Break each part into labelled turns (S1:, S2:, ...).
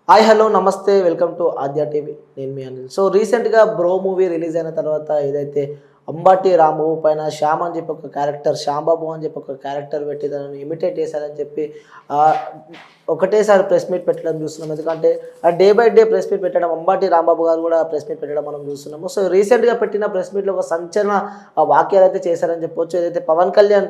S1: Hi hello నమస్తే welcome to Aadya TV. నేను మీ Anil. So రీసెంట్గా బ్రో మూవీ రిలీజ్ అయిన తర్వాత ఏదైతే అంబటి రాంబాబు పైన శ్యామ్ అని చెప్పి ఒక క్యారెక్టర్, శ్యాంబాబు అని చెప్పి ఒక క్యారెక్టర్ పెట్టి తనను ఇమిటేట్ చేశారని చెప్పి ఒకటేసారి ప్రెస్ మీట్ పెట్టడం చూస్తున్నాం. ఎందుకంటే day by day press meet పెట్టడం, అంబటి రాంబాబు గారు కూడా ప్రెస్ మీట్ పెట్టడం మనం చూస్తున్నాము. సో రీసెంట్గా పెట్టిన ప్రెస్ మీట్లో ఒక సంచలన వాక్యాలు అయితే చేశారని చెప్పొచ్చు. ఏదైతే పవన్ కళ్యాణ్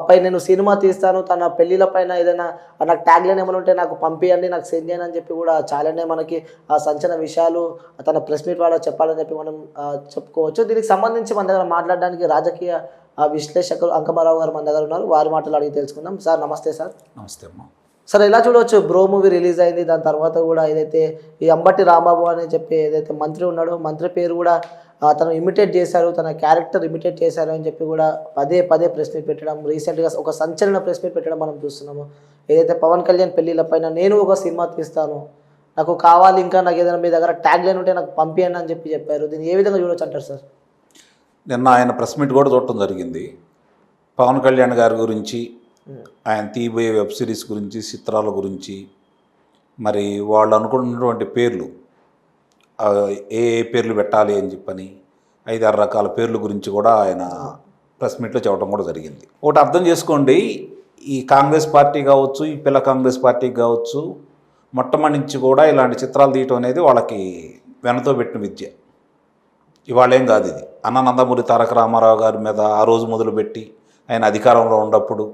S1: పై నేను సినిమా తీస్తాను, తన పెళ్ళిళ్ళ పైన ఏదైనా నాకు ట్యాగ్లైన్ ఏమైనా ఉంటే నాకు పంపియండి, నాకు సెండ్ చేయండి అని చెప్పి కూడా చాలానే మనకి ఆ సంచలన విషయాలు తన ప్రెస్ మీట్ వాళ్ళ చెప్పాలని చెప్పి మనం చెప్పుకోవచ్చు. దీనికి సంబంధించి మన దగ్గర మాట్లాడడానికి రాజకీయ విశ్లేషకులు అంకమరావు గారు మన దగ్గర ఉన్నారు. వారి మాటలు అడిగి తెలుసుకుందాం. సార్ నమస్తే. సార్
S2: నమస్తే అమ్మా.
S1: సార్ ఎలా చూడవచ్చు, బ్రో మూవీ రిలీజ్ అయింది, దాని తర్వాత కూడా ఏదైతే ఈ అంబటి రాంబాబు అని చెప్పి ఏదైతే మంత్రి ఉన్నాడో మంత్రి పేరు కూడా తను ఇమిటేట్ చేశారు, తన క్యారెక్టర్ ఇమిటేట్ చేశారు అని చెప్పి కూడా పదే పదే ప్రెస్ మీట్ పెట్టడం, రీసెంట్గా ఒక సంచలన ప్రెస్ మీట్ పెట్టడం మనం చూస్తున్నాము. ఏదైతే పవన్ కళ్యాణ్ పెళ్ళిళ్ళ పైన నేను ఒక సినిమా తీస్తాను, నాకు కావాలి, ఇంకా నాకు ఏదైనా మీ దగ్గర ట్యాగ్ లైన్ ఉంటే నాకు పంపియండి అని చెప్పి చెప్పారు. దీన్ని ఏ విధంగా చూడవచ్చు అంటారు సార్?
S2: నిన్న ఆయన ప్రెస్ మీట్ కూడా చూడటం జరిగింది. పవన్ కళ్యాణ్ గారి గురించి, ఆయన తీయబోయే వెబ్ సిరీస్ గురించి, చిత్రాల గురించి, మరి వాళ్ళు అనుకుంటున్నటువంటి పేర్లు ఏ పేర్లు పెట్టాలి అని చెప్పని 5-6 రకాల పేర్ల గురించి కూడా ఆయన ప్రెస్ మీట్లో చెప్పడం కూడా జరిగింది. ఒకటి అర్థం చేసుకోండి, ఈ కాంగ్రెస్ పార్టీ కావచ్చు, ఈ పిల్ల కాంగ్రెస్ పార్టీకి కావచ్చు, మొట్టమొదటి నుంచి కూడా ఇలాంటి చిత్రాలు తీయటం అనేది వాళ్ళకి వెనతో పెట్టిన విద్య. ఇవాళేం కాదు ఇది. అన్న నందమూరి తారక రామారావు గారి మీద ఆ రోజు మొదలుపెట్టి ఆయన అధికారంలో ఉన్నప్పుడు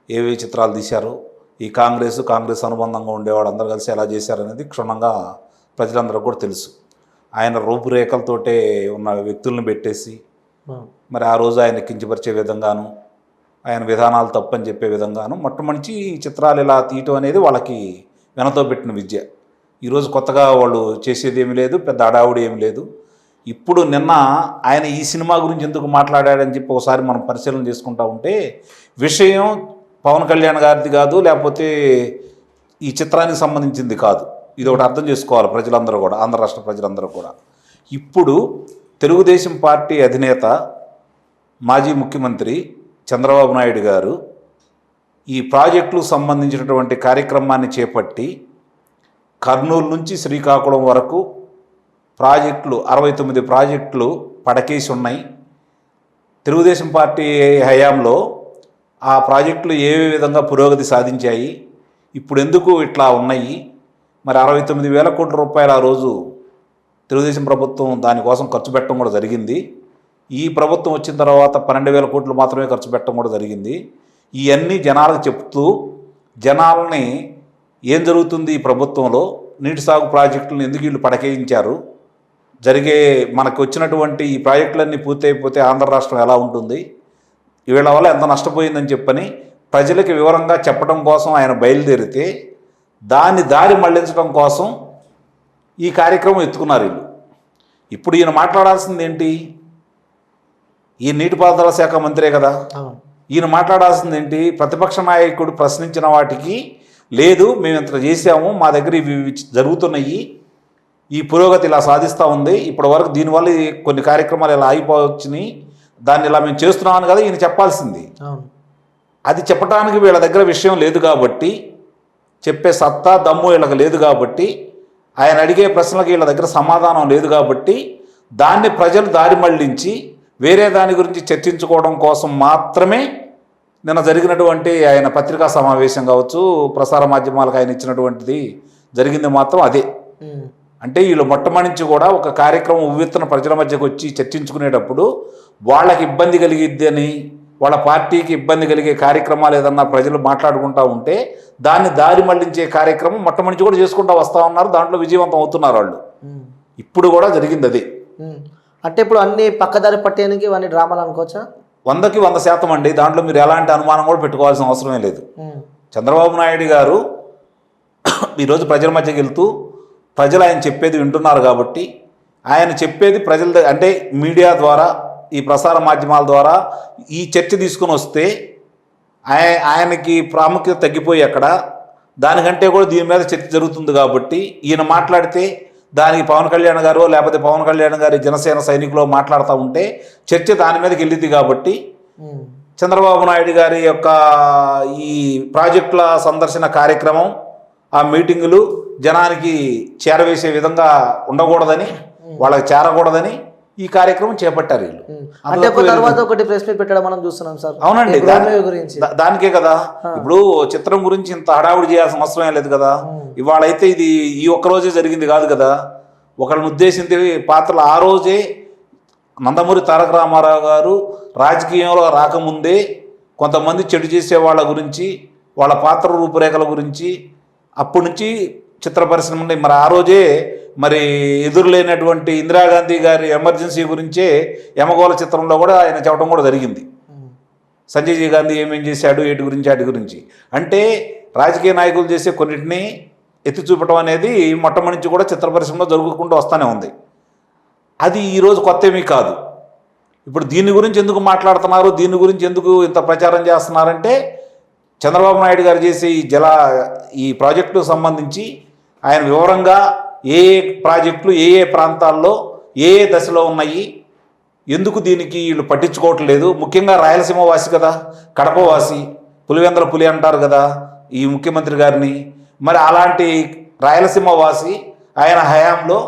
S2: ఏవే చిత్రాలు తీశారో, ఈ కాంగ్రెస్ అనుబంధంగా ఉండేవాడు అందరూ కలిసి ఎలా చేశారనేది క్షుణ్ణంగా ప్రజలందరూ కూడా తెలుసు. ఆయన రూపురేఖలతోటే ఉన్న వ్యక్తులను పెట్టేసి మరి ఆ రోజు ఆయన కించపరిచే విధంగాను, ఆయన విధానాలు తప్పని చెప్పే విధంగాను మొట్టమొదటి చిత్రాలు ఇలా తీయటం అనేది వాళ్ళకి వెనతో పెట్టిన విద్య. ఈరోజు కొత్తగా వాళ్ళు చేసేది ఏమీ లేదు, పెద్ద అడావుడి ఏమి లేదు. ఇప్పుడు నిన్న ఆయన ఈ సినిమా గురించి ఎందుకు మాట్లాడాడని చెప్పి ఒకసారి మనం పరిశీలన చేసుకుంటా ఉంటే విషయం పవన్ కళ్యాణ్ గారిది కాదు, లేకపోతే ఈ చిత్రానికి సంబంధించింది కాదు. ఇది ఒకటి అర్థం చేసుకోవాలి ప్రజలందరూ కూడా, ఆంధ్ర రాష్ట్ర ప్రజలందరూ కూడా. ఇప్పుడు తెలుగుదేశం పార్టీ అధినేత, మాజీ ముఖ్యమంత్రి చంద్రబాబు నాయుడు గారు ఈ ప్రాజెక్టులకు సంబంధించినటువంటి కార్యక్రమాన్ని చేపట్టి కర్నూలు నుంచి శ్రీకాకుళం వరకు ప్రాజెక్టులు 69 ప్రాజెక్టులు పడకేసి ఉన్నాయి. తెలుగుదేశం పార్టీ హయాంలో ఆ ప్రాజెక్టులు ఏ విధంగా పురోగతి సాధించాయి, ఇప్పుడు ఎందుకు ఇట్లా ఉన్నాయి, మరి 69,000 కోట్ల రూపాయలు ఆ రోజు తెలుగుదేశం ప్రభుత్వం దానికోసం ఖర్చు పెట్టడం కూడా జరిగింది. ఈ ప్రభుత్వం వచ్చిన తర్వాత 12,000 కోట్లు మాత్రమే ఖర్చు పెట్టడం కూడా జరిగింది. ఇవన్నీ జనాలకు చెప్తూ జనాలని ఏం జరుగుతుంది ఈ ప్రభుత్వంలో, నీటి సాగు ప్రాజెక్టులను ఎందుకు వీళ్ళు పడకేయించారు, మనకు వచ్చినటువంటి ఈ ప్రాజెక్టులన్నీ పూర్తయిపోతే ఆంధ్ర రాష్ట్రం ఎలా ఉంటుంది, వీళ్ళ వల్ల ఎంత నష్టపోయిందని చెప్పని ప్రజలకు వివరంగా చెప్పడం కోసం ఆయన బయలుదేరితే దాన్ని దారి మళ్లించడం కోసం ఈ కార్యక్రమం ఎత్తుకున్నారు వీళ్ళు. ఇప్పుడు ఈయన మాట్లాడాల్సింది ఏంటి? ఈ నీటిపారుదల శాఖ మంత్రే కదా. ఈయన మాట్లాడాల్సింది ఏంటి? ప్రతిపక్ష నాయకుడు ప్రశ్నించిన వాటికి లేదు, మేము ఇంత చేసాము, మా దగ్గర ఇవి జరుగుతున్నాయి, ఈ పురోగతి ఇలా సాధిస్తూ ఉంది, ఇప్పటి వరకు దీనివల్ల కొన్ని కార్యక్రమాలు ఇలా ఆగిపోవచ్చుని, దాన్ని ఇలా మేము చేస్తున్నామని కదా ఈయన చెప్పాల్సింది. అది చెప్పడానికి వీళ్ళ దగ్గర విషయం లేదు కాబట్టి, చెప్పే సత్తా దమ్ము వీళ్ళకి లేదు కాబట్టి, ఆయన అడిగే ప్రశ్నలకు వీళ్ళ దగ్గర సమాధానం లేదు కాబట్టి దాన్ని ప్రజలు దారి మళ్లించి వేరే దాని గురించి చర్చించుకోవడం కోసం మాత్రమే నిన్న జరిగినటువంటి ఆయన పత్రికా సమావేశం కావచ్చు, ప్రసార మాధ్యమాలకు ఆయన ఇచ్చినటువంటిది జరిగింది మాత్రం అదే. అంటే వీళ్ళు మొట్టమొదటి నుంచి కూడా ఒక కార్యక్రమం ఉవ్వెత్తున ప్రజల మధ్యకు వచ్చి చర్చించుకునేటప్పుడు వాళ్ళకి ఇబ్బంది కలిగిద్దని, వాళ్ళ పార్టీకి ఇబ్బంది కలిగే కార్యక్రమాలు ఏదన్నా ప్రజలు మాట్లాడుకుంటూ ఉంటే దాన్ని దారి మళ్లించే కార్యక్రమం మొట్టమొదటి నుంచి కూడా చేసుకుంటూ వస్తూ ఉన్నారు. దాంట్లో విజయవంతం అవుతున్నారు వాళ్ళు. ఇప్పుడు కూడా జరిగింది అదే.
S1: అంటే ఇప్పుడు అన్ని పక్కదారి పట్టేయడానికి ఇవన్నీ డ్రామాలు అనుకోవచ్చా?
S2: 100కి 100% అండి. దాంట్లో మీరు ఎలాంటి అనుమానం కూడా పెట్టుకోవాల్సిన అవసరమే లేదు. చంద్రబాబు నాయుడు గారు ఈరోజు ప్రజల మధ్యకి వెళ్తూ ప్రజలు ఆయన చెప్పేది వింటున్నారు కాబట్టి, ఆయన చెప్పేది ప్రజల అంటే మీడియా ద్వారా, ఈ ప్రసార మాధ్యమాల ద్వారా ఈ చర్చ తీసుకుని వస్తే ఆయనకి ప్రాముఖ్యత తగ్గిపోయి అక్కడ దానికంటే కూడా దీని మీద చర్చ జరుగుతుంది కాబట్టి ఈయన మాట్లాడితే దానికి పవన్ కళ్యాణ్ గారు లేకపోతే పవన్ కళ్యాణ్ గారి జనసేన సైనికులు మాట్లాడుతూ ఉంటే చర్చ దాని మీదకి వెళ్ళింది కాబట్టి చంద్రబాబు నాయుడు గారి యొక్క ఈ ప్రాజెక్టుల సందర్శన కార్యక్రమం ఆ మీటింగులు జనానికి చేరవేసే విధంగా ఉండకూడదని, వాళ్ళకి చేరకూడదని ఈ కార్యక్రమం చేపట్టారు వీళ్ళు.
S1: అంటే తర్వాత ఒకటి ప్రెస్ మీట్ పెట్టడం మనం చూస్తున్నాం సార్.
S2: అవునండి,
S1: గురించి
S2: దానికే కదా ఇప్పుడు చిత్రం గురించి ఇంత హడావుడి చేయాల్సిన అవసరం ఏం లేదు కదా. ఇవాళ అయితే ఇది ఈ ఒక్కరోజే జరిగింది కాదు కదా. ఒకళ్ళని ఉద్దేశించి పాత్రలు ఆ రోజే నందమూరి తారక రామారావు గారు రాజకీయంలో రాకముందే కొంతమంది చెడు చేసే వాళ్ళ గురించి, వాళ్ళ పాత్ర రూపురేఖల గురించి అప్పటి నుంచి చిత్ర పరిశ్రమ మరి ఆ రోజే మరి ఎదురులేనటువంటి ఇందిరాగాంధీ గారి ఎమర్జెన్సీ గురించే యమగోళ చిత్రంలో కూడా ఆయన చెప్పడం కూడా జరిగింది. సంజయ్ గాంధీ ఏమేం చేశాడు, ఏటి గురించి, వాటి గురించి. అంటే రాజకీయ నాయకులు చేసే కొన్నింటిని ఎత్తి చూపడం అనేది మొట్టమొదటి నుంచి కూడా చిత్ర పరిశ్రమలో జరుగుకుంటూ వస్తూనే ఉంది. అది ఈరోజు కొత్త ఏమీ కాదు. ఇప్పుడు దీని గురించి ఎందుకు మాట్లాడుతున్నారు, దీని గురించి ఎందుకు ఇంత ప్రచారం చేస్తున్నారంటే చంద్రబాబు నాయుడు గారు చేసే ఈ ప్రాజెక్టుకు సంబంధించి ఆయన వివరంగా ఏ ప్రాజెక్టులు ఏ ప్రాంతాల్లో ఏ దశలో ఉన్నాయి, ఎందుకు దీనికి వీళ్ళు పట్టించుకోవట్లేదు. ముఖ్యంగా రాయలసీమ వాసి కదా, కడప వాసి, పులివెందుల పులి అంటారు కదా ఈ ముఖ్యమంత్రి గారిని. మరి అలాంటి రాయలసీమ వాసి ఆయన హయాంలో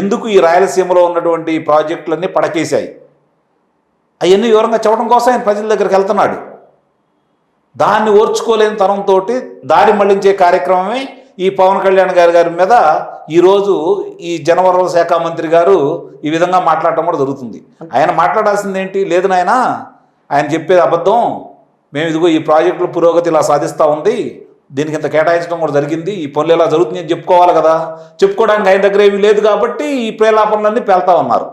S2: ఎందుకు ఈ రాయలసీమలో ఉన్నటువంటి ప్రాజెక్టులన్నీ పడకేశాయి, అవన్నీ వివరంగా చెప్పడం కోసం ఆయన ప్రజల దగ్గరికి వెళ్తున్నాడు. దాన్ని ఓర్చుకోలేని తనంతో దారి మళ్లించే కార్యక్రమమే ఈ పవన్ కళ్యాణ్ గారి మీద ఈరోజు ఈ జనవరుల శాఖ మంత్రి గారు ఈ విధంగా మాట్లాడటం కూడా జరుగుతుంది. ఆయన మాట్లాడాల్సింది ఏంటి? లేదు నాయన, ఆయన చెప్పేది అబద్ధం, మేము ఇదిగో ఈ ప్రాజెక్టుల పురోగతి ఇలా సాధిస్తూ ఉంది, దీనికి ఇంత కేటాయించడం కూడా జరిగింది, ఈ పనులు ఇలా జరుగుతుంది అని చెప్పుకోవాలి కదా. చెప్పుకోవడానికి ఆయన దగ్గర ఏమీ లేదు కాబట్టి ఈ ప్రేలాపనలన్నీ పేల్తా ఉన్నారు.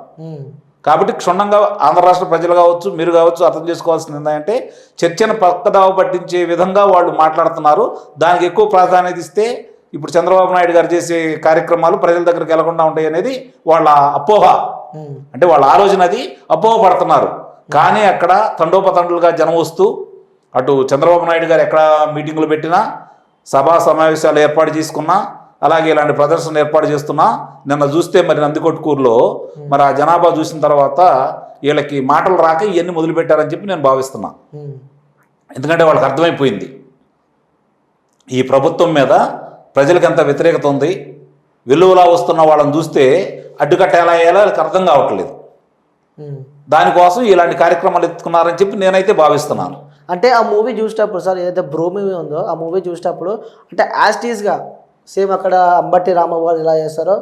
S2: కాబట్టి క్షుణ్ణంగా ఆంధ్ర రాష్ట్ర ప్రజలు కావచ్చు, మీరు కావచ్చు అర్థం చేసుకోవాల్సింది ఏంటంటే చర్చను పక్కదావ పట్టించే విధంగా వాళ్ళు మాట్లాడుతున్నారు. దానికి ఎక్కువ ప్రాధాన్యత ఇస్తే ఇప్పుడు చంద్రబాబు నాయుడు గారు చేసే కార్యక్రమాలు ప్రజల దగ్గరికి వెళ్లకుండా ఉంటాయి అనేది వాళ్ళ అపోహ. అంటే వాళ్ళ ఆలోచన, అది అపోహ పడుతున్నారు. కానీ అక్కడ తండోపతండులుగా జనం వస్తూ అటు చంద్రబాబు నాయుడు గారు ఎక్కడ మీటింగులు పెట్టినా, సభా సమావేశాలు ఏర్పాటు చేసుకున్నా, అలాగే ఇలాంటి ప్రదర్శనలు ఏర్పాటు చేస్తున్నా, నిన్న చూస్తే మరి నందికొట్కూరులో మరి ఆ జనాభా చూసిన తర్వాత వీళ్ళకి మాటలు రాక ఇవన్నీ మొదలుపెట్టారని చెప్పి నేను భావిస్తున్నా. ఎందుకంటే వాళ్ళకి అర్థమైపోయింది ఈ ప్రభుత్వం మీద ప్రజలకు ఎంత వ్యతిరేకత ఉంది. వెలువలా వస్తున్న వాళ్ళని చూస్తే అడ్డుకట్ట ఎలా వేయాలో వాళ్ళకి అర్థం కావట్లేదు. దానికోసం ఇలాంటి కార్యక్రమాలు ఎత్తుకున్నారని చెప్పి నేనైతే భావిస్తున్నాను.
S1: అంటే ఆ మూవీ చూసేటప్పుడు సార్, ఏదైతే బ్రో మూవీ ఉందో ఆ మూవీ చూసేటప్పుడు అంటే యాస్టీస్గా సేమ్ అక్కడ అంబటి రామబాబు గారు ఎలా చేస్తారో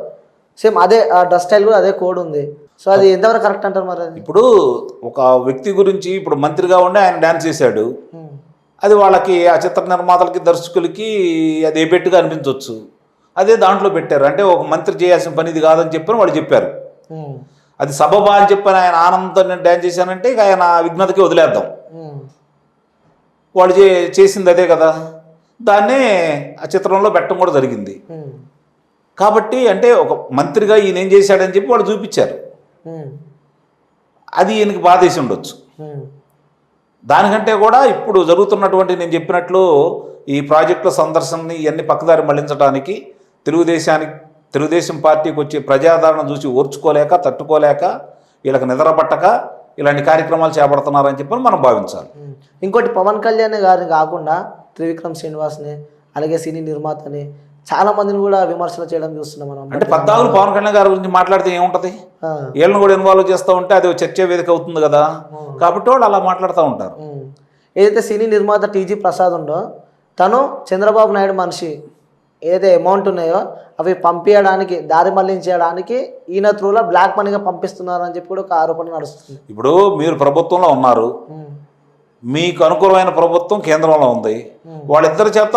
S1: సేమ్ అదే ఆ డ్రెస్ స్టైల్ కూడా అదే కోడ్ ఉంది. సో అది ఎంతవరకు కరెక్ట్ అంటారు మరి?
S2: ఇప్పుడు ఒక వ్యక్తి గురించి ఇప్పుడు మంత్రిగా ఉండి ఆయన డ్యాన్స్ చేశాడు, అది వాళ్ళకి ఆ చిత్ర నిర్మాతలకి దర్శకులకి అది ఏ బెట్టుగా అనిపించవచ్చు. అదే దాంట్లో పెట్టారు. అంటే ఒక మంత్రి చేయాల్సిన పని ఇది కాదని చెప్పని వాళ్ళు చెప్పారు. అది సబబా అని చెప్పని ఆయన ఆనందంతో నేను డ్యాన్స్ చేశానంటే ఇక ఆయన విఘ్నతకి వదిలేద్దాం. వాళ్ళు చేసింది అదే కదా, దాన్నే ఆ చిత్రంలో పెట్టడం కూడా జరిగింది. కాబట్టి అంటే ఒక మంత్రిగా ఈయన ఏం చేశాడని చెప్పి వాళ్ళు చూపించారు. అది ఈయనకి బాధేసి ఉండొచ్చు. దానికంటే కూడా ఇప్పుడు జరుగుతున్నటువంటి నేను చెప్పినట్లు ఈ ప్రాజెక్టుల సందర్శనని ఇవన్నీ పక్కదారి మళ్లించడానికి తెలుగుదేశం పార్టీకి వచ్చే ప్రజాదరణ చూసి ఓర్చుకోలేక, తట్టుకోలేక, వీళ్ళకి నిద్రపట్టక ఇలాంటి కార్యక్రమాలు చేపడుతున్నారని చెప్పి మనం భావించాలి.
S1: ఇంకోటి పవన్ కళ్యాణ్ గారిని కాకుండా త్రివిక్రమ్ శ్రీనివాస్ని, అలాగే సినీ నిర్మాతని చాలా మందిని కూడా విమర్శలు చేయడం చూస్తున్నాం మనం.
S2: అంటే 14 పవన్ కళ్యాణ్ గారి గురించి మాట్లాడితే ఏముంటది? వీళ్ళని కూడా ఇన్వాల్వ్ చేస్తూ ఉంటే అది చర్చా వేదిక అవుతుంది కదా. కాబట్టి వాళ్ళు అలా మాట్లాడుతూ ఉంటారు.
S1: ఏదైతే సినీ నిర్మాత టీజీ ప్రసాద్ ఉందో తను చంద్రబాబు నాయుడు మనిషి, ఏదైతే అమౌంట్ ఉన్నాయో అవి పంపించడానికి, దారి మళ్లించడానికి ఈయన త్రూలో బ్లాక్ మనీగా పంపిస్తున్నారు అని చెప్పి కూడా ఒక ఆరోపణ నడుస్తుంది.
S2: ఇప్పుడు మీరు ప్రభుత్వంలో ఉన్నారు, మీకు అనుకూలమైన ప్రభుత్వం కేంద్రంలో ఉంది. వాళ్ళిద్దరి చేత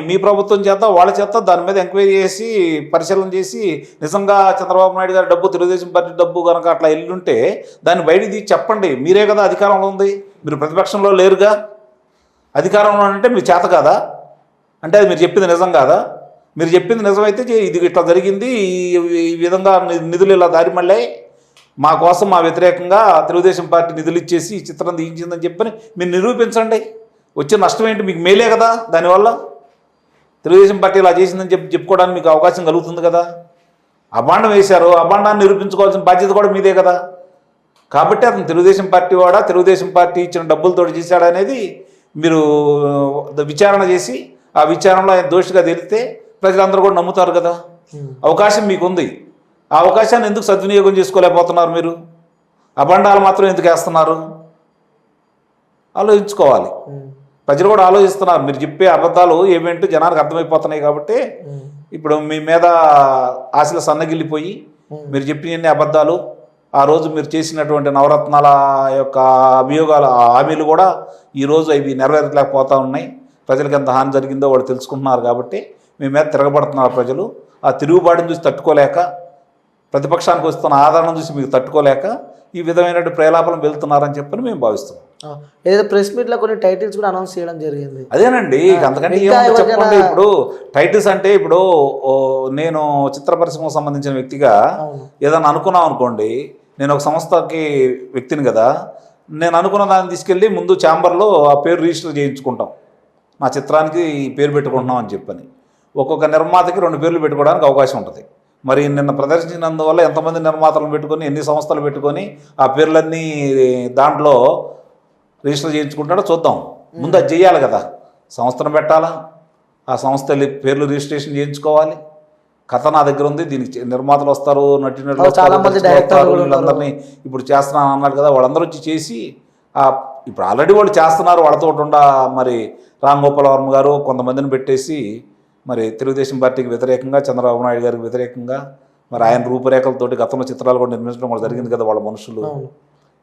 S2: మీ ప్రభుత్వం చేత వాళ్ళ చేత దాని మీద ఎంక్వైరీ చేసి పరిశీలన చేసి నిజంగా చంద్రబాబు నాయుడు గారి డబ్బు, తెలుగుదేశం పార్టీ డబ్బు కనుక అట్లా ఎల్లుంటే దాన్ని బయటికి తీసి చెప్పండి. మీరే కదా అధికారంలో ఉంది, మీరు ప్రతిపక్షంలో లేరుగా. అధికారంలో అంటే మీరు చేత కాదా? అంటే అది మీరు చెప్పింది నిజం కాదా? మీరు చెప్పింది నిజమైతే ఇది ఇట్లా జరిగింది, ఈ విధంగా నిధులు ఇలా దారి మళ్ళీ మా కోసం మా వ్యతిరేకంగా తెలుగుదేశం పార్టీ నిధులు ఇచ్చేసి ఈ చిత్రం తీయించిందని చెప్పని మీరు నిరూపించండి. వచ్చే నష్టం ఏంటి? మీకు మేలే కదా. దానివల్ల తెలుగుదేశం పార్టీ ఇలా చేసిందని చెప్పుకోవడానికి మీకు అవకాశం కలుగుతుంది కదా. అభాండం వేశారు, అభాండాన్ని నిరూపించుకోవాల్సిన బాధ్యత కూడా మీదే కదా. కాబట్టి అతను తెలుగుదేశం పార్టీ వాడా, తెలుగుదేశం పార్టీ ఇచ్చిన డబ్బులతో చేశాడనేది మీరు విచారణ చేసి ఆ విచారణలో ఆయన దోషిగా తేలితే ప్రజలందరూ కూడా నమ్ముతారు కదా. అవకాశం మీకు ఉంది. ఆ అవకాశాన్ని ఎందుకు సద్వినియోగం చేసుకోలేకపోతున్నారు మీరు? అబండాలు మాత్రం ఎందుకు వేస్తున్నారు? ఆలోచించుకోవాలి. ప్రజలు కూడా ఆలోచిస్తున్నారు. మీరు చెప్పే అబద్ధాలు ఏమేంటో జనానికి అర్థమైపోతున్నాయి కాబట్టి ఇప్పుడు మీ మీద ఆశలు సన్నగిల్లిపోయి మీరు చెప్పిన అబద్ధాలు, ఆ రోజు మీరు చేసినటువంటి నవరత్నాల యొక్క అభియోగాల హామీలు కూడా ఈరోజు అవి నెరవేరలేకపోతూ ఉన్నాయి. ప్రజలకు ఎంత హాని జరిగిందో వాళ్ళు తెలుసుకుంటున్నారు కాబట్టి మీ మీద తిరగబడుతున్నారు ప్రజలు. ఆ తిరుగుబాటును చూసి తట్టుకోలేక, ప్రతిపక్షానికి వస్తున్న ఆదరణ చూసి మీకు తట్టుకోలేక ఈ విధమైన ప్రేలాపనం వెళ్తున్నారని చెప్పని మేము భావిస్తున్నాం.
S1: ఏదో ప్రెస్ మీట్లో కొన్ని టైటిల్స్ కూడా అనౌన్స్ చేయడం జరిగింది.
S2: అదేనండి, అంతకంటే చెప్పండి. ఇప్పుడు టైటిల్స్ అంటే ఇప్పుడు నేను చిత్ర పరిశ్రమకు సంబంధించిన వ్యక్తిగా ఏదన్నా అనుకున్నాం అనుకోండి, నేను ఒక సంస్థకి వ్యక్తిని కదా, నేను అనుకున్న దాన్ని తీసుకెళ్ళి ముందు ఛాంబర్లో ఆ పేరు రిజిస్టర్ చేయించుకుంటాం. నా చిత్రానికి ఈ పేరు పెట్టుకుంటున్నాం అని చెప్పని ఒక్కొక్క నిర్మాతకి 2 పేర్లు పెట్టుకోవడానికి అవకాశం ఉంటుంది. మరి నిన్న ప్రదర్శించినందువల్ల ఎంతమంది నిర్మాతలను పెట్టుకొని ఎన్ని సంస్థలు పెట్టుకొని ఆ పేర్లన్నీ దాంట్లో రిజిస్టర్ చేయించుకుంటాడో చూద్దాం. ముందు అది చేయాలి కదా, సంస్థను పెట్టాలా, ఆ సంస్థ పేర్లు రిజిస్ట్రేషన్ చేయించుకోవాలి. కథ నా దగ్గర ఉంది, దీనికి నిర్మాతలు వస్తారు, నటీనటులు వీళ్ళందరినీ ఇప్పుడు చేస్తున్నాను అన్నాడు కదా, వాళ్ళందరూ వచ్చి చేసి ఇప్పుడు ఆల్రెడీ వాళ్ళు చేస్తున్నారు. వాళ్ళతో మరి రామ్ గోపాల్ వర్మ గారు కొంతమందిని పెట్టేసి మరి తెలుగుదేశం పార్టీకి వ్యతిరేకంగా, చంద్రబాబు నాయుడు గారికి వ్యతిరేకంగా మరి ఆయన రూపురేఖలతోటి గతంలో చిత్రాలు కూడా నిర్మించడం కూడా జరిగింది కదా వాళ్ళ మనుషులు.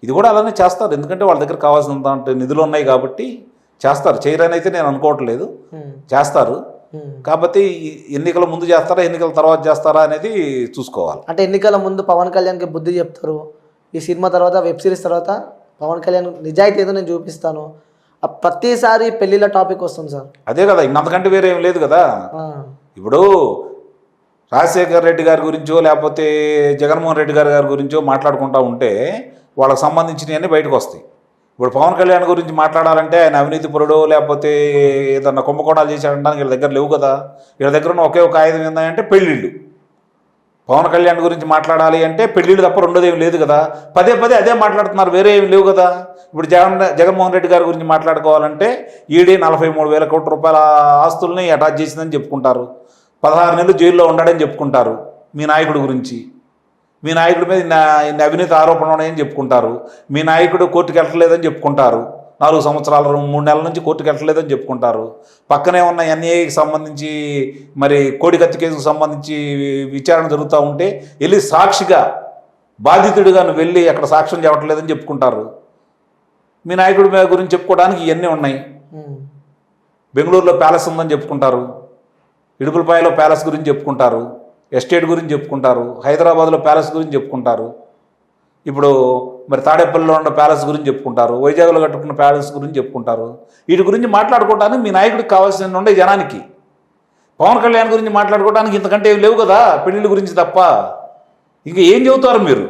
S2: ఇది కూడా అలానే చేస్తారు, ఎందుకంటే వాళ్ళ దగ్గర కావాల్సినంత నిధులు ఉన్నాయి కాబట్టి చేస్తారు. చేయరని అయితే నేను అనుకోవట్లేదు, చేస్తారు. కాబట్టి ఎన్నికల ముందు చేస్తారా ఎన్నికల తర్వాత చేస్తారా అనేది చూసుకోవాలి.
S1: అంటే ఎన్నికల ముందు పవన్ కళ్యాణ్కి బుద్ధి చెప్తారు, ఈ సినిమా తర్వాత వెబ్ సిరీస్ తర్వాత పవన్ కళ్యాణ్ నిజాయితీ ఏదో నేను చూపిస్తాను, ప్రతిసారి పెళ్లిళ్ళ టాపిక్ వస్తుంది సార్.
S2: అదే కదా, ఇంకంతకంటే వేరే ఏం లేదు కదా. ఇప్పుడు రాజశేఖర్ రెడ్డి గారి గురించో లేకపోతే జగన్మోహన్ రెడ్డి గారి గురించో మాట్లాడుకుంటూ ఉంటే వాళ్ళకి సంబంధించినవన్నీ బయటకు వస్తాయి. ఇప్పుడు పవన్ కళ్యాణ్ గురించి మాట్లాడాలంటే ఆయన అవినీతి పరుడో లేకపోతే ఏదన్నా కుంభకోణాలు చేశాడంటానికి వీళ్ళ దగ్గర లేవు కదా. వీళ్ళ దగ్గర ఉన్న ఒకే ఒక ఆయుధం ఏంటంటే పెళ్ళిళ్ళు. పవన్ కళ్యాణ్ గురించి మాట్లాడాలి అంటే పెళ్ళిళ్ళు తప్ప రెండోది ఏమి లేదు కదా. పదే అదే మాట్లాడుతున్నారు, వేరే ఏమి లేవు కదా. ఇప్పుడు జగన్మోహన్ రెడ్డి గారి గురించి మాట్లాడుకోవాలంటే ఈడీ 43,000 కోట్ల రూపాయల ఆస్తుల్ని అటాచ్ చేసిందని చెప్పుకుంటారు, 16 నెలలు జైల్లో ఉన్నాడని చెప్పుకుంటారు. మీ నాయకుడి గురించి, మీ నాయకుడి మీద ఇన్ని అవినీతి ఆరోపణలు ఉన్నాయని చెప్పుకుంటారు. మీ నాయకుడు కోర్టుకు వెళ్ళలేదని చెప్పుకుంటారు, 4 సంవత్సరాలు 3 నెలల నుంచి కోర్టుకు వెళ్ళలేదని చెప్పుకుంటారు. పక్కనే ఉన్న ఎన్ఐఏకి సంబంధించి మరి కోడికత్తి కేసుకు సంబంధించి విచారణ జరుగుతూ ఉంటే వెళ్ళి సాక్షిగా బాధితుడిగా నువ్వు వెళ్ళి అక్కడ సాక్ష్యం చెప్పట్లేదని చెప్పుకుంటారు. మీ నాయకుడి మీద గురించి చెప్పుకోవడానికి ఇవన్నీ ఉన్నాయి. బెంగళూరులో ప్యాలెస్ ఉందని చెప్పుకుంటారు, ఇడుపులపాయలో ప్యాలెస్ గురించి చెప్పుకుంటారు, ఎస్టేట్ గురించి చెప్పుకుంటారు, హైదరాబాద్లో ప్యాలెస్ గురించి చెప్పుకుంటారు, ఇప్పుడు మరి తాడేపల్లిలో ఉన్న ప్యాలెస్ గురించి చెప్పుకుంటారు, వైజాగ్లో కట్టుకున్న ప్యాలెస్ గురించి చెప్పుకుంటారు. వీటి గురించి మాట్లాడుకోవడానికి మీ నాయకుడికి కావాల్సిన ఉండే జనానికి. పవన్ కళ్యాణ్ గురించి మాట్లాడుకోవడానికి ఇంతకంటే ఏం లేవు కదా, పెళ్ళిళ్ళ గురించి తప్ప. ఇంకా ఏం చెబుతారు మీరు?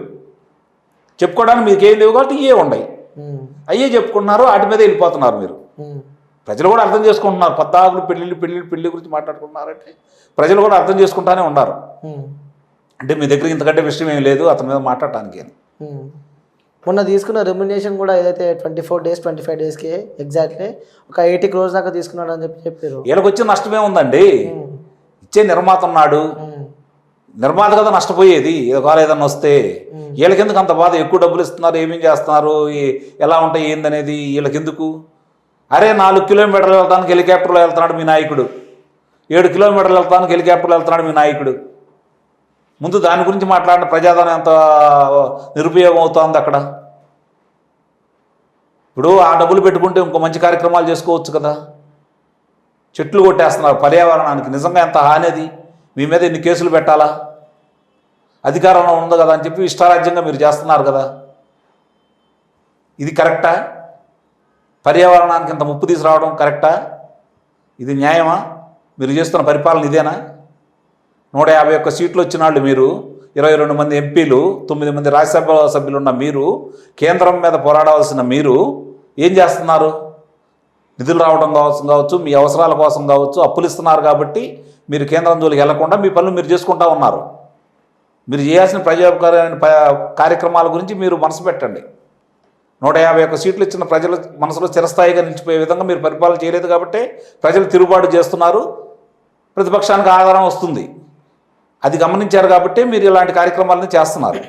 S2: చెప్పుకోవడానికి మీకు ఏం లేవు కాబట్టి ఇవే ఉన్నాయి, అయ్యే చెప్పుకుంటున్నారు, వాటి మీద వెళ్ళిపోతున్నారు మీరు. ప్రజలు కూడా అర్థం చేసుకుంటున్నారు. 14 పెళ్ళి గురించి మాట్లాడుకుంటున్నారంటే ప్రజలు కూడా అర్థం చేసుకుంటానే ఉన్నారు. అంటే మీ దగ్గర ఇంతకంటే విషయం ఏం లేదు అతని మీద మాట్లాడటానికి.
S1: మొన్న తీసుకున్న రెమ్యునేషన్ కూడా ఏదైతే 24 days 25 daysకి ఎగ్జాక్ట్లీ ఒక 80 crores దాకా తీసుకున్నాడు అని చెప్పారు. వీళ్ళకి
S2: వచ్చే నష్టమే ఉందండి. ఇచ్చే నిర్మాత ఉన్నాడు, నిర్మాత కదా నష్టపోయేది. ఒకవేళ ఏదన్నా వస్తే వీళ్ళకి ఎందుకు అంత బాధ? ఎక్కువ డబ్బులు ఇస్తున్నారు, ఏమేం చేస్తున్నారు, ఎలా ఉంటాయి ఏందనేది వీళ్ళకి ఎందుకు? అరే 4 కిలోమీటర్లు వెళ్తానికి హెలికాప్టర్లో వెళ్తున్నాడు మీ నాయకుడు, 7 కిలోమీటర్లు వెళ్తానికి హెలికాప్టర్లో వెళ్తున్నాడు మీ నాయకుడు. ముందు దాని గురించి మాట్లాడిన ప్రజాధనం ఎంత నిరుపయోగం అవుతుంది అక్కడ. ఇప్పుడు ఆ డబ్బులు పెట్టుకుంటే ఇంకో మంచి కార్యక్రమాలు చేసుకోవచ్చు కదా. చెట్లు కొట్టేస్తున్నారు పర్యావరణానికి, నిజంగా ఎంత హానిది. మీ మీద ఎన్ని కేసులు పెట్టాలా? అధికారంలో ఉంది కదా అని చెప్పి ఇష్టారాజ్యంగా మీరు చేస్తున్నారు కదా. ఇది కరెక్టా? పర్యావరణానికి ఇంత ముప్పు తీసుకురావడం కరెక్టా? ఇది న్యాయమా? మీరు చేస్తున్న పరిపాలన ఇదేనా? 151 సీట్లు వచ్చిన వాళ్ళు మీరు, 22 మంది ఎంపీలు, 9 మంది రాజ్యసభ సభ్యులు ఉన్న మీరు, కేంద్రం మీద పోరాడవలసిన మీరు ఏం చేస్తున్నారు? నిధులు రావడం కావచ్చు, మీ అవసరాల కోసం కావచ్చు, అప్పులు ఇస్తున్నారు కాబట్టి మీరు కేంద్రం జోలికి వెళ్లకుండా మీ పనులు మీరు చేసుకుంటూ ఉన్నారు. మీరు చేయాల్సిన ప్రజాపరమైన కార్యక్రమాల గురించి మీరు మనసు పెట్టండి. 151 సీట్లు ఇచ్చిన ప్రజల మనసులో చిరస్థాయిగా నిలిచిపోయే విధంగా మీరు పరిపాలన చేయలేదు కాబట్టి ప్రజలు తిరుగుబాటు చేస్తున్నారు. ప్రతిపక్షానికి ఆధారం వస్తుంది. అది గమనించారు కాబట్టి మీరు ఇలాంటి కార్యక్రమాలను చేస్తున్నారు.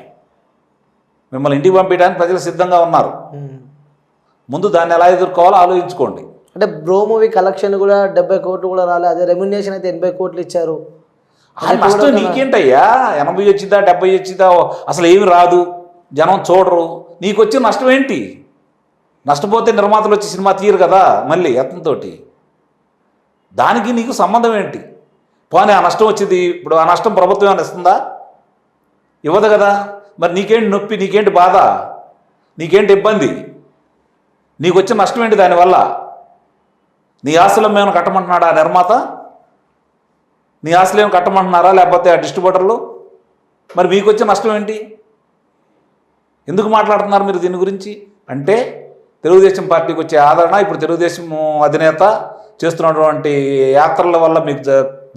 S2: మిమ్మల్ని ఇంటికి పంపించడానికి ప్రజలు సిద్ధంగా ఉన్నారు. ముందు దాన్ని ఎలా ఎదుర్కోవాలో ఆలోచించుకోండి.
S1: అంటే బ్రో మూవీ కలెక్షన్ కూడా 70 కోట్లు కూడా రాలేదు. అదే రెమ్యునేషన్ అయితే 80 కోట్లు ఇచ్చారు.
S2: నష్టం నీకేంటయ్యా? 80 వచ్చిందా 70 వచ్చిందా అసలు ఏమి రాదు, జనం చూడరు. నీకు వచ్చిన నష్టం ఏంటి? నష్టపోతే నిర్మాతలు వచ్చి సినిమా తీయరు కదా మళ్ళీ అతనితోటి. దానికి నీకు సంబంధం ఏంటి? పోనీ ఆ నష్టం వచ్చింది, ఇప్పుడు ఆ నష్టం ప్రభుత్వం ఏమైనా ఇస్తుందా? ఇవ్వదు కదా. మరి నీకేంటి నొప్పి, నీకేంటి బాధ, నీకేంటి ఇబ్బంది? నీకు వచ్చిన నష్టం ఏంటి దానివల్ల? నీ ఆస్తులు ఏమైనా కట్టమంటున్నాడా ఆ నిర్మాత? నీ ఆస్తులు ఏమైనా కట్టమంటున్నారా లేకపోతే ఆ డిస్ట్రిబ్యూటర్లు? మరి మీకు వచ్చే నష్టం ఏంటి? ఎందుకు మాట్లాడుతున్నారు మీరు దీని గురించి? అంటే తెలుగుదేశం పార్టీకి వచ్చే ఆదరణ, ఇప్పుడు తెలుగుదేశం అధినేత చేస్తున్నటువంటి యాత్రల వల్ల మీకు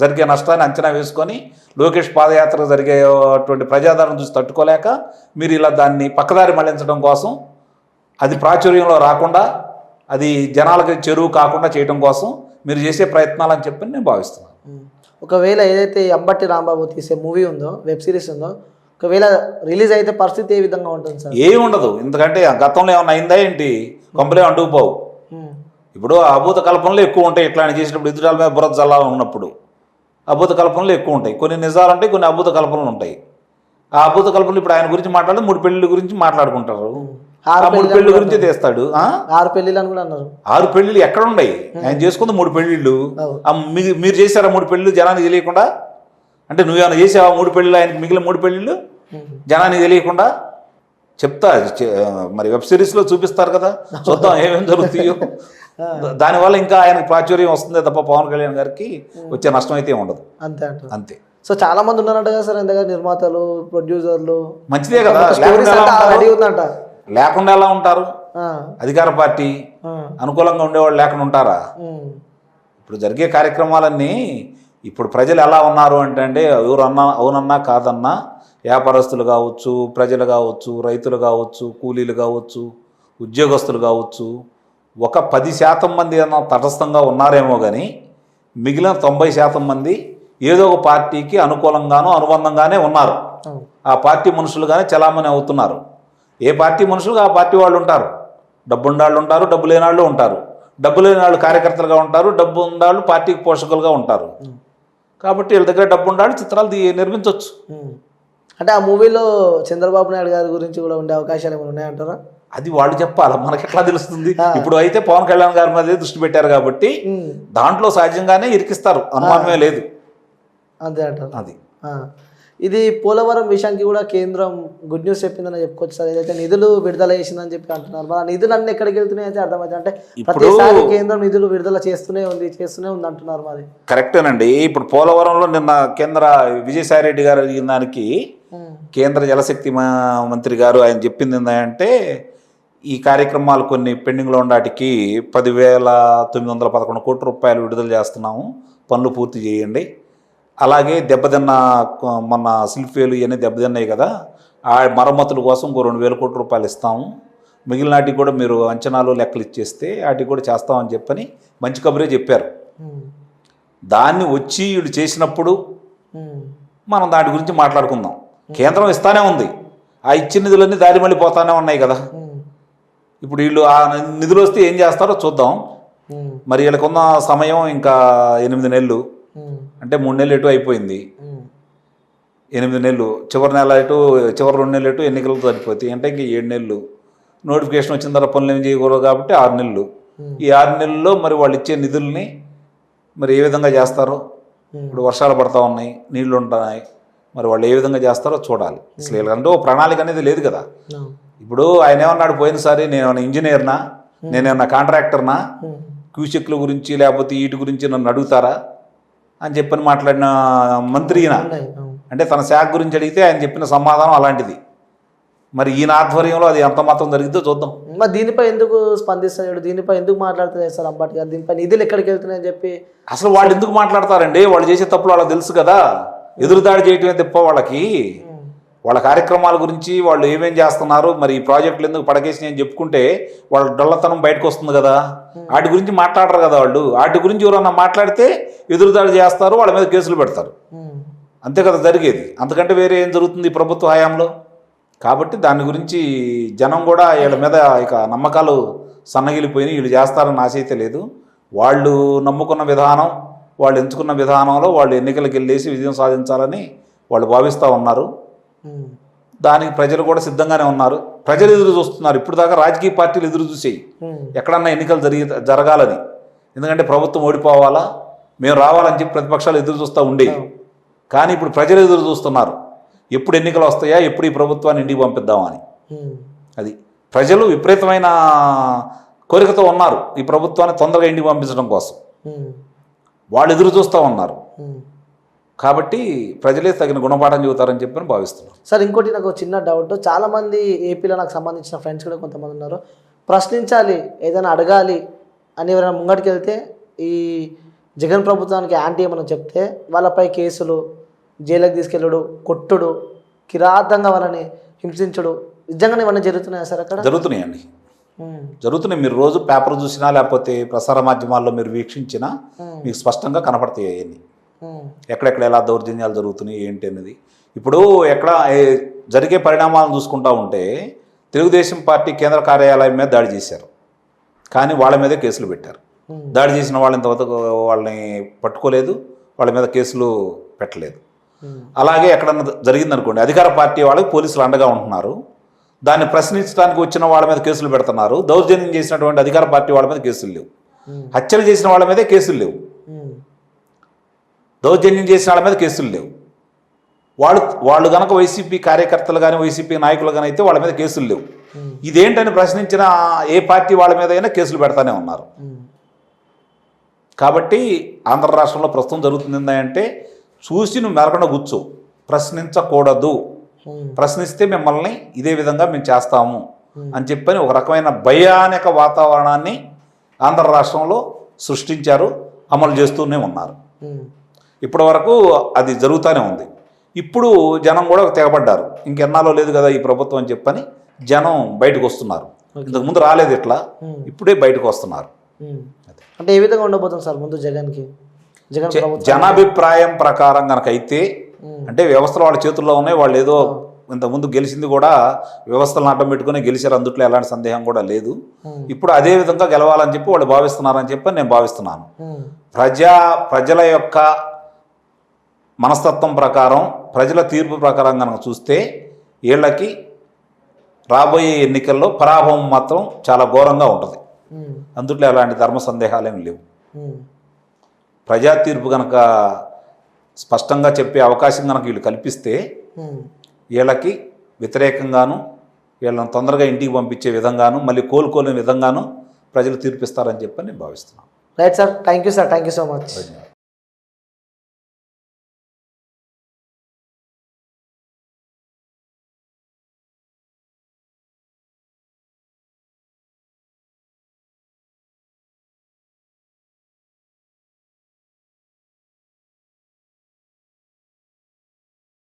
S2: జరిగే నష్టాన్ని అంచనా వేసుకొని లోకేష్ పాదయాత్ర జరిగేటువంటి ప్రజాదరణ చూసి తట్టుకోలేక మీరు ఇలా దాన్ని పక్కదారి మళ్లించడం కోసం, అది ప్రాచుర్యంలో రాకుండా, అది జనాలకి చెరువు కాకుండా చేయడం కోసం మీరు చేసే ప్రయత్నాలు అని చెప్పి నేను భావిస్తున్నాను.
S1: ఒకవేళ ఏదైతే అంబటి రాంబాబు తీసే మూవీ ఉందో, వెబ్ సిరీస్ ఉందో, ఒకవేళ రిలీజ్ అయితే పరిస్థితి ఏ విధంగా ఉంటుంది సార్?
S2: ఏమి ఉండదు. ఎందుకంటే గతంలో ఏమన్నా అయిందా ఏంటి? కొంపలే అంటుకుపోవు. ఇప్పుడు అభూత కల్పనలు ఎక్కువ ఉంటాయి. ఇట్లాంటి చేసినప్పుడు ఎదురాల మీద బురద జల్లా ఉన్నప్పుడు అభూత కల్పనలు ఎక్కువ ఉంటాయి. కొన్ని నిజాలు ఉంటాయి, కొన్ని అభూత కల్పనలు ఉంటాయి. ఆ అభూత కల్పనలు ఇప్పుడు ఆయన గురించి మాట్లాడి 3 పెళ్లిళ్ళ గురించి మాట్లాడుకుంటారు. ఆ 3 పెళ్లి గురించి తీస్తాడు.
S1: 6 పెళ్లిళ్ళు అని కూడా అన్నారు.
S2: 6 పెళ్లిళ్ళు ఎక్కడ ఉన్నాయి? ఆయన చేసుకుంది 3 పెళ్లిళ్ళు. మీరు చేశారా 3 పెళ్లిళ్ళు జనానికి తెలియకుండా? అంటే నువ్వేమైనా చేసావా 3 పెళ్లిళ్ళు? ఆయనకి మిగిలిన 3 పెళ్లిళ్ళు జనానికి తెలియకుండా? చెప్తా, మరి వెబ్ సిరీస్లో చూపిస్తారు కదా, చూద్దాం ఏమేమి జరుగుతాయో. దానివల్ల ఇంకా ఆయనకు ప్రాచుర్యం వస్తుందే తప్ప పవన్ కళ్యాణ్ గారికి వచ్చే నష్టం అయితే ఉండదు. అంతే అంతే.
S1: సో చాలా మంది ఉన్నారంట కదా సార్ ఇంతగా, నిర్మాతలు, ప్రొడ్యూసర్లు.
S2: మంచిదే కదా. లేకుండా ఎలా ఉంటారు? అధికార పార్టీ అనుకూలంగా ఉండేవాళ్ళు లేకుండా ఉంటారా? ఇప్పుడు జరిగే కార్యక్రమాలన్నీ ఇప్పుడు ప్రజలు ఎలా ఉన్నారు అంటే ఎవరు అన్నా అవునన్నా కాదన్నా, వ్యాపారస్తులు కావచ్చు, ప్రజలు కావచ్చు, రైతులు కావచ్చు, కూలీలు కావచ్చు, ఉద్యోగస్తులు కావచ్చు, ఒక 10% మంది ఏమన్నా తటస్థంగా ఉన్నారేమో కానీ మిగిలిన 90% మంది ఏదో ఒక పార్టీకి అనుకూలంగానో అనుబంధంగానే ఉన్నారు. ఆ పార్టీ మనుషులుగానే చలామణి అవుతున్నారు. ఏ పార్టీ మనుషులు ఆ పార్టీ వాళ్ళు ఉంటారు. డబ్బు ఉండాళ్ళు ఉంటారు, డబ్బు లేని వాళ్ళు ఉంటారు. డబ్బు లేని వాళ్ళు కార్యకర్తలుగా ఉంటారు, డబ్బు ఉండాళ్ళు పార్టీకి పోషకులుగా ఉంటారు. కాబట్టి వీళ్ళ దగ్గర డబ్బు ఉండాలి, చిత్రాలు నిర్మించవచ్చు.
S1: అంటే ఆ మూవీలో చంద్రబాబు నాయుడు గారి గురించి కూడా ఉండే అవకాశాలు ఏమైనా ఉన్నాయంటారా?
S2: అది వాళ్ళు చెప్పాలి, మనకి ఎట్లా తెలుస్తుంది? ఇప్పుడు అయితే పవన్ కళ్యాణ్ గారి మీద దృష్టి పెట్టారు కాబట్టి దాంట్లో సహజంగానే ఇరికిస్తారు, అనుమానమే లేదు.
S1: అంతే అంటారు.
S2: అది
S1: ఇది పోలవరం విషయానికి కూడా కేంద్రం గుడ్ న్యూస్ చెప్పిందని చెప్పుకోవచ్చు సార్. ఏదైతే నిధులు విడుదల చేసిందని చెప్పి అంటున్నారు, మరి ఆ నిధులు అన్నీ ఎక్కడికి వెళ్తున్నాయి అయితే అర్థమైతే, అంటే ప్రతిసారి కేంద్రం నిధులు విడుదల చేస్తూనే ఉంది అంటున్నారు. మరి కరెక్టేనండి.
S2: ఇప్పుడు పోలవరంలో నిన్న కేంద్ర విజయసాయి రెడ్డి గారు అడిగిన దానికి కేంద్ర జలశక్తి మంత్రి గారు ఆయన చెప్పింది ఏంటంటే, ఈ కార్యక్రమాలు కొన్ని పెండింగ్లో ఉండటానికి 10,911 కోట్ల రూపాయలు విడుదల చేస్తున్నాము, పనులు పూర్తి చేయండి. అలాగే దెబ్బతిన్న మొన్న శిల్పేలు ఇవన్నీ దెబ్బతిన్నాయి కదా, ఆ మరమ్మతుల కోసం 2,000 కోట్ల రూపాయలు ఇస్తాము. మిగిలిన వాటికి కూడా మీరు అంచనాలు లెక్కలు ఇచ్చేస్తే వాటికి కూడా చేస్తామని చెప్పని మంచి కబురే చెప్పారు. దాన్ని వచ్చి వీళ్ళు చేసినప్పుడు మనం దాని గురించి మాట్లాడుకుందాం. కేంద్రం ఇస్తానే ఉంది, ఆ ఇచ్చిన నిధులన్నీ దారి మళ్ళీ పోతానే ఉన్నాయి కదా. ఇప్పుడు వీళ్ళు ఆ నిధులు వస్తే ఏం చేస్తారో చూద్దాం. మరి వీళ్ళకున్న సమయం ఇంకా 8 నెలలు, అంటే 3 నెలలు ఎటు అయిపోయింది, 8 నెలలు, చివరి నెల ఎటు, చివరి 2 నెలలు ఎటు ఎన్నికలతో సరిపోతాయి. అంటే ఇంక 7 నెలలు. నోటిఫికేషన్ వచ్చిన తర్వాత పనులు ఏం చేయకూడదు కాబట్టి 6 నెలలు. ఈ 6 నెలల్లో మరి వాళ్ళు ఇచ్చే నిధుల్ని మరి ఏ విధంగా చేస్తారో, ఇప్పుడు వర్షాలు పడతా ఉన్నాయి, నీళ్లు ఉంటున్నాయి, మరి వాళ్ళు ఏ విధంగా చేస్తారో చూడాలి. అసలు వీళ్ళకంటే ఓ ప్రణాళిక అనేది లేదు కదా. ఇప్పుడు ఆయన ఏమన్నాడు పోయినసారి, నేను ఇంజనీర్నా, నేనేమన్నా కాంట్రాక్టర్నా, క్యూచెక్ల గురించి లేకపోతే వీటి గురించి నన్ను అడుగుతారా అని చెప్పని మాట్లాడిన మంత్రి ఈయన. అంటే తన శాఖ గురించి అడిగితే ఆయన చెప్పిన సమాధానం అలాంటిది. మరి ఈయన ఆధ్వర్యంలో అది ఎంత మాత్రం జరిగిద్దో చూద్దాం.
S1: మరి దీనిపై ఎందుకు స్పందిస్తున్నాడు, దీనిపై ఎందుకు మాట్లాడుతున్నారు సార్ అంబటి గారు? దీనిపై నిధులు ఎక్కడికి వెళ్తున్నాయని చెప్పి
S2: అసలు వాళ్ళు ఎందుకు మాట్లాడతారండి? వాళ్ళు చేసే తప్పులు వాళ్ళకి తెలుసు కదా. ఎదురుదాడి చేయటమే తప్ప వాళ్ళకి. వాళ్ళ కార్యక్రమాల గురించి వాళ్ళు ఏమేం చేస్తున్నారు, మరి ఈ ప్రాజెక్టులు ఎందుకు పడకేసి అని చెప్పుకుంటే వాళ్ళ డొల్లతనం బయటకు వస్తుంది కదా. వాటి గురించి మాట్లాడరు కదా వాళ్ళు. వాటి గురించి ఎవరన్నా మాట్లాడితే ఎదురుదాడి చేస్తారు, వాళ్ళ మీద కేసులు పెడతారు. అంతే కదా జరిగేది. అంతకంటే వేరే ఏం జరుగుతుంది ఈ ప్రభుత్వ హయాంలో? కాబట్టి దాని గురించి జనం కూడా వీళ్ళ మీద ఇక నమ్మకాలు సన్నగిలిపోయినాయి. వీళ్ళు చేస్తారని ఆశ అయితే లేదు. వాళ్ళు నమ్ముకున్న విధానం, వాళ్ళు ఎంచుకున్న విధానంలో వాళ్ళు ఎన్నికలకు వెళ్ళేసి విజయం సాధించాలని వాళ్ళు భావిస్తూ ఉన్నారు. దానికి ప్రజలు కూడా సిద్ధంగానే ఉన్నారు. ప్రజలు ఎదురు చూస్తున్నారు. ఇప్పుడు దాకా రాజకీయ పార్టీలు ఎదురు చూసేయి ఎక్కడన్నా ఎన్నికలు జరగాలని. ఎందుకంటే ప్రభుత్వం ఓడిపోవాలా, మేము రావాలని చెప్పి ప్రతిపక్షాలు ఎదురు చూస్తూ ఉండేవి. కానీ ఇప్పుడు ప్రజలు ఎదురు చూస్తున్నారు, ఎప్పుడు ఎన్నికలు వస్తాయా, ఎప్పుడు ఈ ప్రభుత్వాన్ని ఇంటికి పంపిద్దామని. అది ప్రజలు విపరీతమైన కోరికతో ఉన్నారు ఈ ప్రభుత్వాన్ని తొందరగా ఇంటికి పంపించడం కోసం. వాళ్ళు ఎదురు చూస్తూ ఉన్నారు. కాబట్టి ప్రజలే తగిన గుణపాఠం చెబుతారని చెప్పి భావిస్తున్నాను.
S1: సార్ ఇంకోటి నాకు చిన్న డౌట్, చాలామంది ఏపీలో నాకు సంబంధించిన ఫ్రెండ్స్ కూడా కొంతమంది ఉన్నారు, ప్రశ్నించాలి ఏదైనా అడగాలి అని ఎవరైనా ముంగడికి వెళ్తే ఈ జగన్ ప్రభుత్వానికి యాంటీ ఏమన్నా చెప్తే వాళ్ళపై కేసులు, జైలుకి తీసుకెళ్ళడు, కొట్టుడు, కిరాతంగా వాళ్ళని హింసించడు, నిజంగానే ఇవన్నీ జరుగుతున్నాయా సార్ అక్కడ?
S2: జరుగుతున్నాయండి, జరుగుతున్నాయి. మీరు రోజు పేపర్ చూసినా లేకపోతే ప్రసార మాధ్యమాల్లో మీరు వీక్షించినా మీకు స్పష్టంగా కనపడతాయి అవన్నీ. ఎక్కడెక్కడ ఎలా దౌర్జన్యాలు జరుగుతున్నాయి ఏంటి అనేది. ఇప్పుడు ఎక్కడ జరిగే పరిణామాలను చూసుకుంటా ఉంటే తెలుగుదేశం పార్టీ కేంద్ర కార్యాలయం మీద దాడి చేశారు, కానీ వాళ్ళ మీదే కేసులు పెట్టారు. దాడి చేసిన వాళ్ళని ఇంతవరకు వాళ్ళని పట్టుకోలేదు, వాళ్ళ మీద కేసులు పెట్టలేదు. అలాగే ఎక్కడన్నా జరిగిందనుకోండి, అధికార పార్టీ వాళ్ళకి పోలీసులు అండగా ఉంటున్నారు, దాన్ని ప్రశ్నించడానికి వచ్చిన వాళ్ళ మీద కేసులు పెడుతున్నారు. దౌర్జన్యం చేసినటువంటి అధికార పార్టీ వాళ్ళ మీద కేసులు లేవు, హత్యలు చేసిన వాళ్ళ మీదే కేసులు లేవు, దౌర్జన్యం చేసిన వాళ్ళ మీద కేసులు లేవు. వాళ్ళు కనుక వైసీపీ కార్యకర్తలు కానీ వైసీపీ నాయకులు కానీ అయితే వాళ్ళ మీద కేసులు లేవు. ఇదేంటని ప్రశ్నించిన ఏ పార్టీ వాళ్ళ మీద అయినా కేసులు పెడతానే ఉన్నారు. కాబట్టి ఆంధ్ర రాష్ట్రంలో ప్రస్తుతం జరుగుతుంది ఏంటంటే, చూసి నువ్వు మెరకుండా కూర్చో, ప్రశ్నించకూడదు, ప్రశ్నిస్తే మిమ్మల్ని ఇదే విధంగా మేము చేస్తాము అని చెప్పని ఒక రకమైన భయానక వాతావరణాన్ని ఆంధ్ర రాష్ట్రంలో సృష్టించారు, అమలు చేస్తూనే ఉన్నారు. ఇప్పటి వరకు అది జరుగుతూనే ఉంది. ఇప్పుడు జనం కూడా తెగబడ్డారు, ఇంకెన్నాలో లేదు కదా ఈ ప్రభుత్వం అని చెప్పని జనం బయటకు వస్తున్నారు. ఇంతకుముందు రాలేదు ఇట్లా, ఇప్పుడే బయటకు వస్తున్నారు.
S1: అంటే ఏ విధంగా ఉండబోతుంది సార్ ముందు
S2: జనాభిప్రాయం ప్రకారం కనుకైతే, అంటే వ్యవస్థలు వాళ్ళ చేతుల్లో ఉన్నాయి. వాళ్ళు ఏదో ఇంతకుముందు గెలిచింది కూడా వ్యవస్థలను అడ్డం పెట్టుకుని గెలిచారు, అందుట్లో ఎలాంటి సందేహం కూడా లేదు. ఇప్పుడు అదే విధంగా గెలవాలని చెప్పి వాళ్ళు భావిస్తున్నారని చెప్పి నేను భావిస్తున్నాను. ప్రజల యొక్క మనస్తత్వం ప్రకారం, ప్రజల తీర్పు ప్రకారం కనుక చూస్తే వీళ్ళకి రాబోయే ఎన్నికల్లో పరాభవం మాత్రం చాలా ఘోరంగా ఉంటుంది. అందుట్లో ఎలాంటి ధర్మ సందేహాలేం లేవు. ప్రజా తీర్పు కనుక స్పష్టంగా చెప్పే అవకాశం కనుక వీళ్ళు కల్పిస్తే వీళ్ళకి వ్యతిరేకంగాను, వీళ్ళని తొందరగా ఇంటికి పంపించే విధంగాను, మళ్ళీ కోలుకోలేని విధంగాను ప్రజలు తీర్పిస్తారని చెప్పి నేను భావిస్తున్నాను.
S1: Right sir, thank you sir, thank you so much.